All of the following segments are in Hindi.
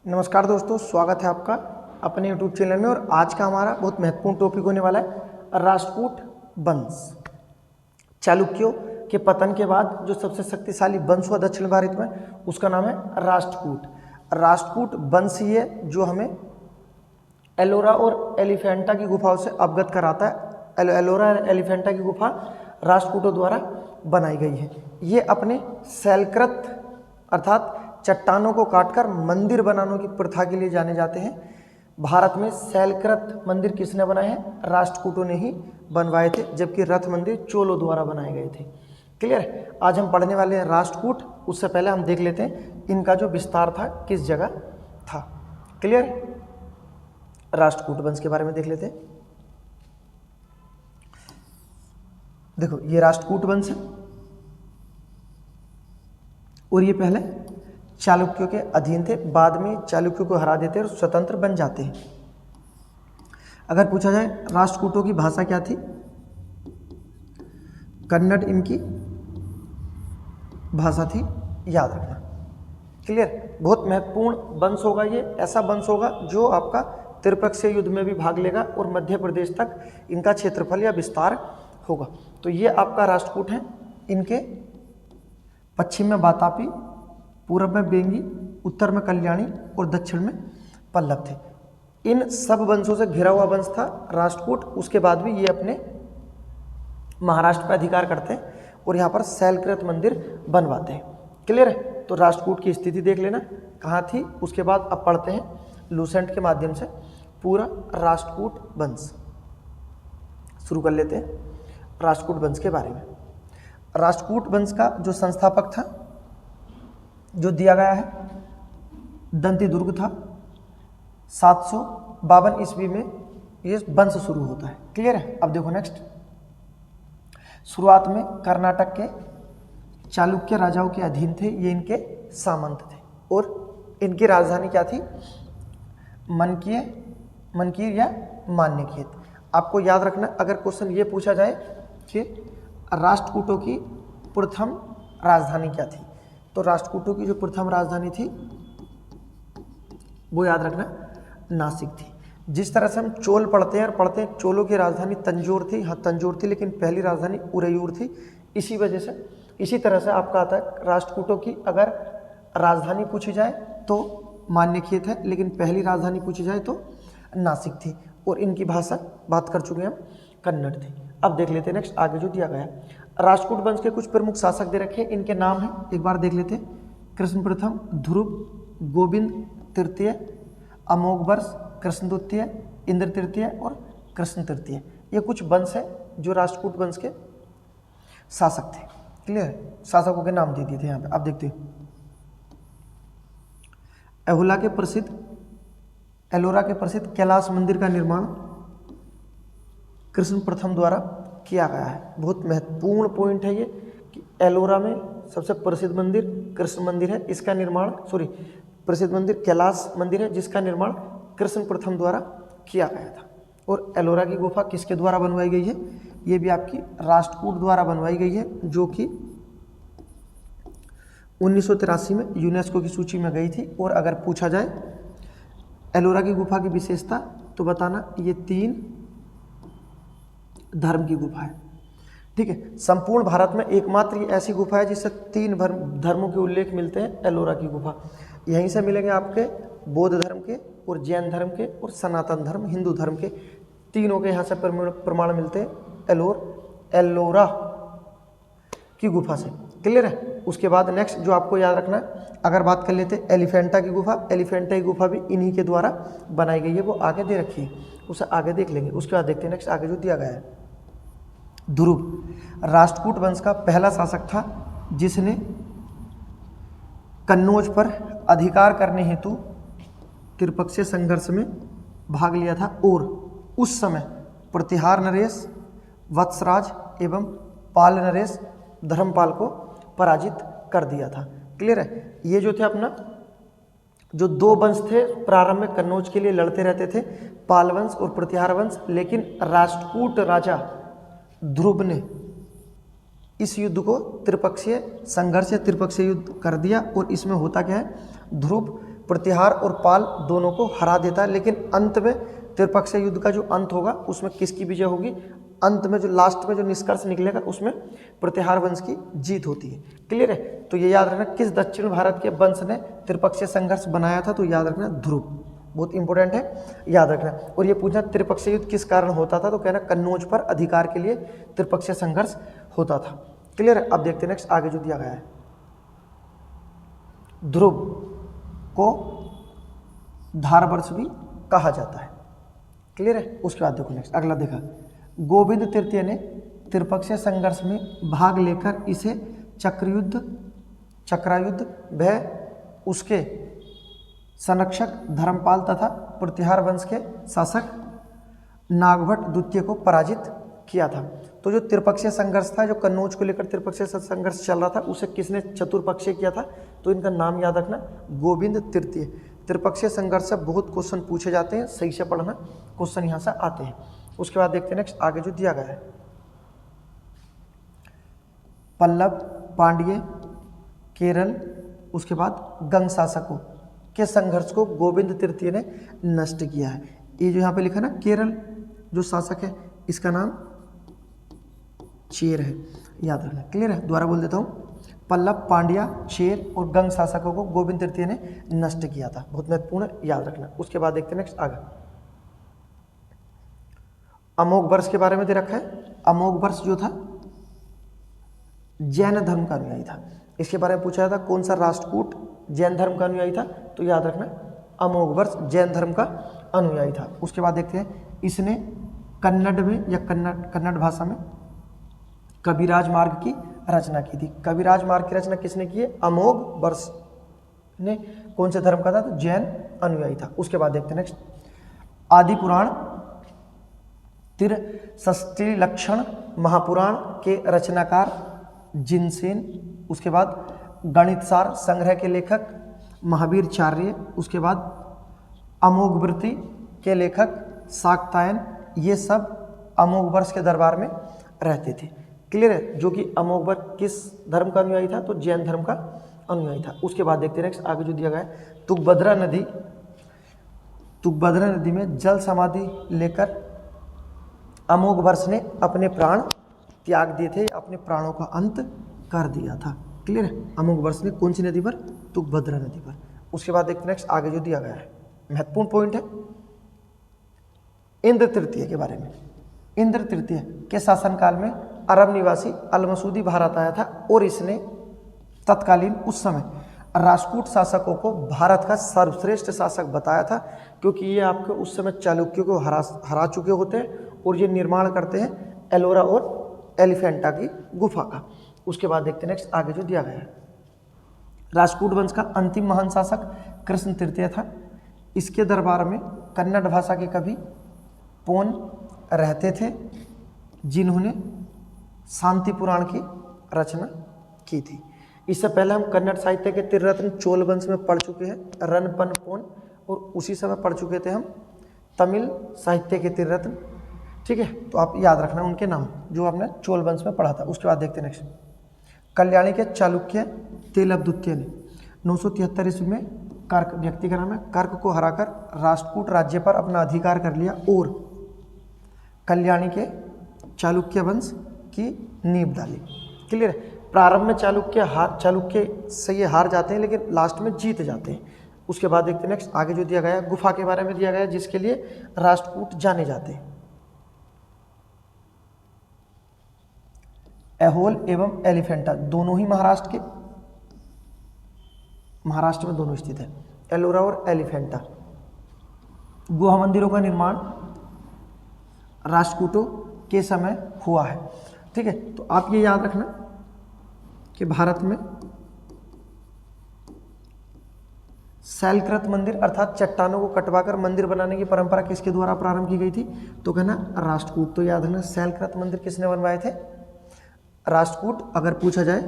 नमस्कार दोस्तों, स्वागत है आपका अपने YouTube चैनल में। और आज का हमारा बहुत महत्वपूर्ण टॉपिक होने वाला है राष्ट्रकूट वंश। चालुक्यों के पतन के बाद जो सबसे शक्तिशाली वंश हुआ दक्षिण भारत में, उसका नाम है राष्ट्रकूट। राष्ट्रकूट वंश ही है जो हमें एलोरा और एलिफेंटा की गुफाओं से अवगत कराता है। एलोरा और एलिफेंटा की गुफा राष्ट्रकूटों द्वारा बनाई गई है। ये अपने शैलकृत अर्थात चट्टानों को काटकर मंदिर बनाने की प्रथा के लिए जाने जाते हैं। भारत में शैलकृत मंदिर किसने बनाए हैं? राष्ट्रकूटों ने ही बनवाए थे, जबकि रथ मंदिर चोलों द्वारा बनाए गए थे। क्लियर? आज हम पढ़ने वाले हैं राष्ट्रकूट। उससे पहले हम देख लेते हैं इनका जो विस्तार था किस जगह था। क्लियर? राष्ट्रकूट वंश के बारे में देख लेते हैं। देखो, ये राष्ट्रकूट वंश है और ये पहले चालुक्यों के अधीन थे, बाद में चालुक्यों को हरा देते और स्वतंत्र बन जाते हैं। अगर पूछा जाए राष्ट्रकूटों की भाषा क्या थी, कन्नड़ इनकी भाषा थी, याद रखना। क्लियर? बहुत महत्वपूर्ण वंश होगा ये। ऐसा वंश होगा जो आपका त्रिपक्षीय युद्ध में भी भाग लेगा और मध्य प्रदेश तक इनका क्षेत्रफल या विस्तार होगा। तो ये आपका राष्ट्रकूट है। इनके पश्चिम में वातापी, पूर्व में बेंगी, उत्तर में कल्याणी और दक्षिण में पल्लव थे। इन सब वंशों से घिरा हुआ वंश था राष्ट्रकूट। उसके बाद भी ये अपने महाराष्ट्र पर अधिकार करते हैं और यहाँ पर शैलकृत मंदिर बनवाते हैं। क्लियर है? तो राष्ट्रकूट की स्थिति देख लेना कहाँ थी। उसके बाद अब पढ़ते हैं लूसेंट के माध्यम से पूरा राष्ट्रकूट वंश। शुरू कर लेते हैं राष्ट्रकूट वंश के बारे में। राष्ट्रकूट वंश का जो संस्थापक था, जो दिया गया है, दंतीदुर्ग था। 752 ईस्वी में ये वंश शुरू होता है। क्लियर है? अब देखो नेक्स्ट। शुरुआत में कर्नाटक के चालुक्य राजाओं के अधीन थे। ये इनके सामंत थे और इनकी राजधानी क्या थी? मनकीर या मान्यखेत। आपको याद रखना, अगर क्वेश्चन ये पूछा जाए कि राष्ट्रकूटों की प्रथम राजधानी क्या थी, तो राष्ट्रकूटों की जो प्रथम राजधानी थी वो याद रखना नासिक थी। जिस तरह से हम चोल पढ़ते हैं, चोलों की राजधानी तंजौर थी। हाँ, तंजौर थी, लेकिन पहली राजधानी उरैयूर थी। इसी वजह से, इसी तरह से आपका आता है राष्ट्रकूटों की अगर राजधानी पूछी जाए तो मान्यखेत है, लेकिन पहली राजधानी पूछी जाए तो नासिक थी। और इनकी भाषा बात कर चुके हैं हम, कन्नड़ थी। अब देख लेते हैं नेक्स्ट आगे जो दिया गया है। राष्ट्रकूट वंश के कुछ प्रमुख शासक दे रखे हैं, इनके नाम हैं, एक बार देख लेते हैं। कृष्ण प्रथम, ध्रुव, गोविंद तृतीय, अमोघ वर्ष, कृष्ण द्वितीय, इंद्र तृतीय और कृष्ण तृतीय। ये कुछ वंश है जो राष्ट्रकूट वंश के शासक थे। क्लियर? शासकों के नाम दे दिए थे यहाँ पे। अब देखते हैं एलोरा के प्रसिद्ध कैलाश मंदिर का निर्माण कृष्ण प्रथम द्वारा किया गया है। बहुत महत्वपूर्ण पॉइंट है ये कि एलोरा में सबसे प्रसिद्ध मंदिर कृष्ण मंदिर है। इसका निर्माण प्रसिद्ध मंदिर कैलाश मंदिर है, जिसका निर्माण कृष्ण प्रथम द्वारा किया गया था। और एलोरा की गुफा किसके द्वारा बनवाई गई है? ये भी आपकी राष्ट्रकूट द्वारा बनवाई गई है, जो कि 1983 में यूनेस्को की सूची में गई थी। और अगर पूछा जाए एलोरा की गुफा की विशेषता, तो बताना ये 3 धर्म की गुफा है। ठीक है? संपूर्ण भारत में एकमात्र ये ऐसी गुफा है जिससे 3 धर्मों के उल्लेख मिलते हैं। एलोरा की गुफा यहीं से मिलेंगे आपके बौद्ध धर्म के और जैन धर्म के और सनातन धर्म हिंदू धर्म के, तीनों के यहाँ से प्रमाण मिलते हैं एलोरा की गुफा से। क्लियर है? उसके बाद नेक्स्ट जो आपको याद रखना है, अगर बात कर लेते हैं एलिफेंटा की गुफा। एलिफेंटा की गुफा भी इन्हीं के द्वारा बनाई गई है, वो आगे दे रखी है, उसे आगे देख लेंगे। उसके बाद देखते हैं नेक्स्ट आगे जो दिया गया है। ध्रुव राष्ट्रकूट वंश का पहला शासक था जिसने कन्नौज पर अधिकार करने हेतु त्रिपक्षीय संघर्ष में भाग लिया था और उस समय प्रतिहार नरेश, वत्सराज एवं पाल नरेश धर्मपाल को पराजित कर दिया था। क्लियर है? ये जो थे अपना जो 2 वंश थे प्रारंभ में कन्नौज के लिए लड़ते रहते थे, पाल वंश और प्रतिहार वंश, लेकिन राष्ट्रकूट राजा ध्रुव ने इस युद्ध को त्रिपक्षीय संघर्ष या त्रिपक्षीय युद्ध कर दिया। और इसमें होता क्या है, ध्रुव प्रतिहार और पाल दोनों को हरा देता है, लेकिन अंत में त्रिपक्षीय युद्ध का जो अंत होगा उसमें किसकी विजय होगी? अंत में जो लास्ट में जो निष्कर्ष निकलेगा उसमें प्रतिहार वंश की जीत होती है। क्लियर है? तो ये याद रखना, किस दक्षिण भारत के वंश ने त्रिपक्षीय संघर्ष बनाया था? तो याद रखना ध्रुव, बहुत इंपॉर्टेंट है, याद रखना। और ये पूछना त्रिपक्षीय युद्ध किस कारण होता था? तो कहना कन्नौज पर अधिकार के लिए त्रिपक्षीय संघर्ष होता था। क्लियर है? अब देखते हैं नेक्स्ट आगे जो दिया गया है। ध्रुव को धारवर्ष भी कहा जाता है। क्लियर है? उसके बाद देखो नेक्स्ट अगला देखा, गोविंद तृतीय ने त्रिपक्षीय संघर्ष में भाग लेकर इसे चक्रायुद्ध व उसके संरक्षक धर्मपाल तथा प्रतिहार वंश के शासक नागभट्ट द्वितीय को पराजित किया था। तो जो त्रिपक्षीय संघर्ष था, जो कन्नौज को लेकर त्रिपक्षीय संघर्ष चल रहा था, उसे किसने चतुर्पक्षीय किया था? तो इनका नाम याद रखना, गोविंद तृतीय। त्रिपक्षीय संघर्ष से बहुत क्वेश्चन पूछे जाते हैं, सही से पढ़ना, क्वेश्चन यहाँ से आते हैं। उसके बाद देखते हैं नेक्स्ट आगे जो दिया गया है, पल्लव, पांड्य, केरल, उसके बाद गंग शासकों के संघर्ष को गोविंद तृतीय ने नष्ट किया है। ये जो यहाँ पे लिखा ना, केरल जो शासक है इसका नाम चेर है, याद रखना। क्लियर है? दोबारा बोल देता हूँ, पल्लव, पांड्या, चेर और गंग शासकों को गोविंद तृतीय ने नष्ट किया था। बहुत महत्वपूर्ण, याद रखना। उसके बाद देखते हैं नेक्स्ट आगे, अमोघ वर्ष के बारे में दे रखा है। अमोघ वर्ष जो था जैन धर्म का अनुयायी था। इसके बारे में पूछा था कौन सा राष्ट्रकूट जैन धर्म का अनुयायी था? तो याद रखना, अमोघ वर्ष जैन धर्म का अनुयायी था। उसके बाद देखते हैं, इसने कन्नड़ में या कन्नड़ भाषा में कविराज मार्ग की रचना की थी। कविराज मार्ग की रचना किसने की है? अमोघ वर्ष ने। कौन से धर्म का था? तो जैन अनुयायी था। उसके बाद देखते हैं नेक्स्ट, आदि पुराण, त्रिषष्टि लक्षण महापुराण के रचनाकार जिनसेन। उसके बाद गणितसार संग्रह के लेखक महावीरचार्य। उसके बाद अमोघवृत्ति के लेखक शाक्तायन। ये सब अमोघ वर्ष के दरबार में रहते थे। क्लियर है? जो कि अमोघ वर्ष किस धर्म का अनुयायी था? तो जैन धर्म का अनुयायी था। उसके बाद देखते हैं नेक्स्ट आगे जो दिया गया है, तुंगभद्रा नदी में जल समाधि लेकर अमोघ वर्ष ने अपने प्राण त्याग दिए थे, अपने प्राणों का अंत कर दिया था। क्लियर है? अमोघ वर्ष ने कौन सी नदी पर? तुंगभद्रा नदी पर। उसके बाद देखते हैं नेक्स्ट आगे जो दिया गया है, महत्वपूर्ण पॉइंट है, इंद्र तृतीय के बारे में। इंद्र तृतीय के शासनकाल में अरब निवासी अलमसूदी भारत आया था और इसने तत्कालीन उस समय राष्ट्रकूट शासकों को भारत का सर्वश्रेष्ठ शासक बताया था, क्योंकि ये आपके उस समय चालुक्यों को हरा चुके होते हैं और ये निर्माण करते हैं एलोरा और एलिफेंटा की गुफा का। उसके बाद देखते हैं नेक्स्ट आगे जो दिया गया है, राष्ट्रकूट वंश का अंतिम महान शासक कृष्ण तृतीय था। इसके दरबार में कन्नड़ भाषा के कवि पोन रहते थे, जिन्होंने शांति पुराण की रचना की थी। इससे पहले हम कन्नड़ साहित्य के त्रिरत्न चोल वंश में पढ़ चुके हैं, रणपन पोन, और उसी समय पढ़ चुके थे हम तमिल साहित्य के त्रिरत्न। ठीक है, तो आप याद रखना उनके नाम जो आपने चोल वंश में पढ़ा था। उसके बाद देखते हैं नेक्स्ट, कल्याणी के चालुक्य तेलवदुत्य ने 973 ईस्वी में कर्क, व्यक्ति का नाम है, कर्क को हराकर राष्ट्रकूट राज्य पर अपना अधिकार कर लिया और कल्याणी के चालुक्य वंश की नींव डाली। क्लियर है? प्रारंभ में चालुक्य से ये हार जाते हैं, लेकिन लास्ट में जीत जाते हैं। उसके बाद देखते हैं नेक्स्ट आगे जो दिया गया है, गुफा के बारे में दिया गया है जिसके लिए राष्ट्रकूट जाने जाते हैं। ऐहोल एवं एलिफेंटा दोनों ही महाराष्ट्र में दोनों स्थित है, एलोरा और एलिफेंटा। गुहा मंदिरों का निर्माण राष्ट्रकूटों के समय हुआ है। ठीक है, तो आप ये याद रखना कि भारत में शैलकृत मंदिर अर्थात चट्टानों को कटवाकर मंदिर बनाने की परंपरा किसके द्वारा प्रारंभ की गई थी? तो कहना राष्ट्रकूट। तो याद रखना शैलकृत मंदिर किसने बनवाए थे? राष्ट्रकूट। अगर पूछा जाए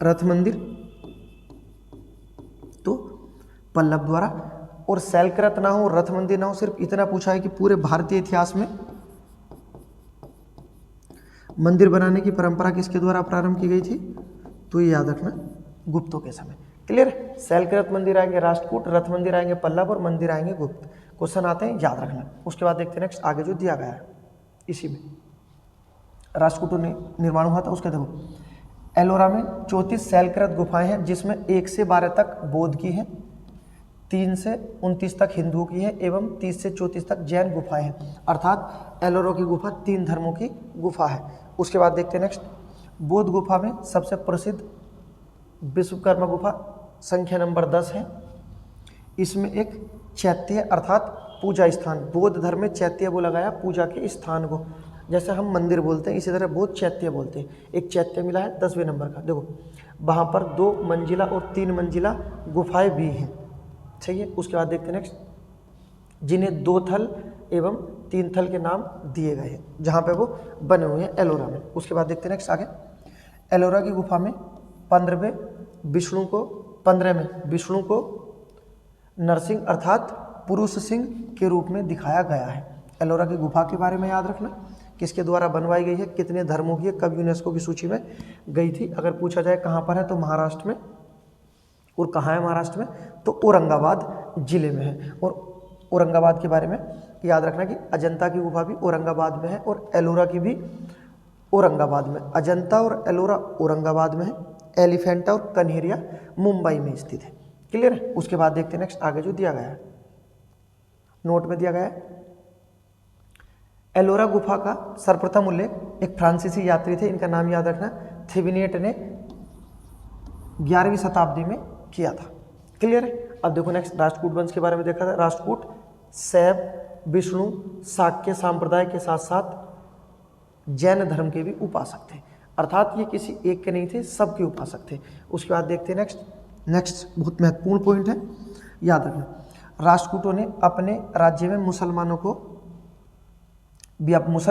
रथ मंदिर तो पल्लव द्वारा, और शैलकृत ना हो, रथ मंदिर ना हो, सिर्फ इतना पूछा है कि पूरे भारतीय इतिहास में मंदिर बनाने की परंपरा किसके द्वारा प्रारंभ की गई थी? तो ये याद रखना गुप्तों के समय। क्लियर है। शैलकृत मंदिर आएंगे राष्ट्रकूट, रथ मंदिर आएंगे पल्लव और मंदिर आएंगे गुप्त। क्वेश्चन आते हैं, याद रखना। उसके बाद देखते हैं नेक्स्ट आगे जो दिया गया है इसी में राष्ट्रकूटों ने निर्माण हुआ था उसके। देखो एलोरा में 34 शैलकृत गुफाएं हैं जिसमें 1 से 12 तक बौद्ध की हैं, 3 से 29 तक हिंदुओं की है एवं 30 से 34 तक जैन गुफाएं हैं। अर्थात एलोरा की गुफा 3 धर्मों की गुफा है। उसके बाद देखते हैं नेक्स्ट, बौद्ध गुफा में सबसे प्रसिद्ध विश्वकर्मा गुफा संख्या नंबर 10 है। इसमें एक चैत्य अर्थात पूजा स्थान, बौद्ध धर्म में चैत्य बोला गया पूजा के स्थान को, जैसे हम मंदिर बोलते हैं इसी तरह बौद्ध चैत्य बोलते हैं। एक चैत्य मिला है 10वें नंबर का। देखो वहाँ पर 2 मंजिला और 3 मंजिला गुफाएं भी हैं, सही है। उसके बाद देखते हैं नेक्स्ट, जिन्हें 2 थल एवं 3 थल के नाम दिए गए हैं जहाँ पे वो बने हुए हैं एलोरा में। उसके बाद देखते हैं नेक्स्ट आगे, एलोरा की गुफा में 15 में विष्णु को नरसिंह अर्थात पुरुष सिंह के रूप में दिखाया गया है। एलोरा की गुफा के बारे में याद रखना, किसके द्वारा बनवाई गई है, कितने धर्मों की है, कब यूनेस्को की सूची में गई थी। अगर पूछा जाए कहाँ पर है तो महाराष्ट्र में, और कहाँ है महाराष्ट्र में तो औरंगाबाद जिले में है। और औरंगाबाद के बारे में याद रखना कि अजंता की गुफा भी औरंगाबाद में है और एलोरा की भी औरंगाबाद में। अजंता और एलोरा औरंगाबाद में है, एलिफेंटा और कन्हेरिया मुंबई में स्थित है। क्लियर है। उसके बाद देखते हैं नेक्स्ट आगे जो दिया गया है नोट में दिया गया है, एलोरा गुफा का सर्वप्रथम उल्लेख एक फ्रांसीसी यात्री थे, इनका नाम याद रखना, थेविनेट ने 11वीं शताब्दी में किया था। क्लियर है। अब देखो नेक्स्ट राष्ट्रकूट वंश के बारे में देखा था। राष्ट्रकूट शैव विष्णु शाक्य संप्रदाय के साथ साथ जैन धर्म के भी उपासक थे, अर्थात ये किसी एक के नहीं थे, सबके उपासक थे। उसके बाद देखते हैं नेक्स्ट बहुत महत्वपूर्ण पॉइंट है, याद रखना। राष्ट्रकूटों ने अपने राज्य में मुसलमान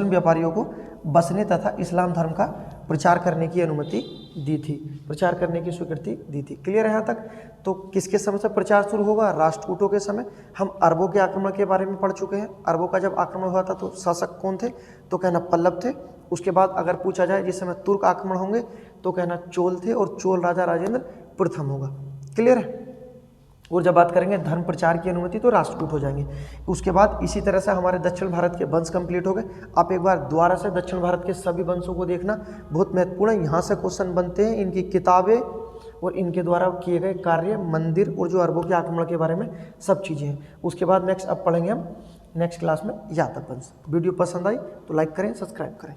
व्यापारियों को बसने तथा इस्लाम धर्म का प्रचार करने की अनुमति दी थी, प्रचार करने की स्वीकृति दी थी। क्लियर है यहाँ तक। तो किसके समय से प्रचार शुरू होगा, राष्ट्रकूटों के समय। हम अरबों के आक्रमण के बारे में पढ़ चुके हैं। अरबों का जब आक्रमण हुआ था तो शासक कौन थे, तो कहना पल्लव थे। उसके बाद अगर पूछा जाए जिस समय तुर्क आक्रमण होंगे तो कहना चोल थे, और चोल राजा राजेंद्र प्रथम होगा। क्लियर है। और जब बात करेंगे धर्म प्रचार की अनुमति तो राष्ट्रकूट हो जाएंगे। उसके बाद इसी तरह से हमारे दक्षिण भारत के वंश कंप्लीट हो गए। आप एक बार दोबारा से दक्षिण भारत के सभी वंशों को देखना, बहुत महत्वपूर्ण है। यहाँ से क्वेश्चन बनते हैं, इनकी किताबें और इनके द्वारा किए गए कार्य, मंदिर और जो अरबों के आक्रमण के बारे में सब चीज़ें हैं। उसके बाद नेक्स्ट अब पढ़ेंगे हम नेक्स्ट क्लास में यादव वंश। वीडियो पसंद आई तो लाइक करें, सब्सक्राइब करें।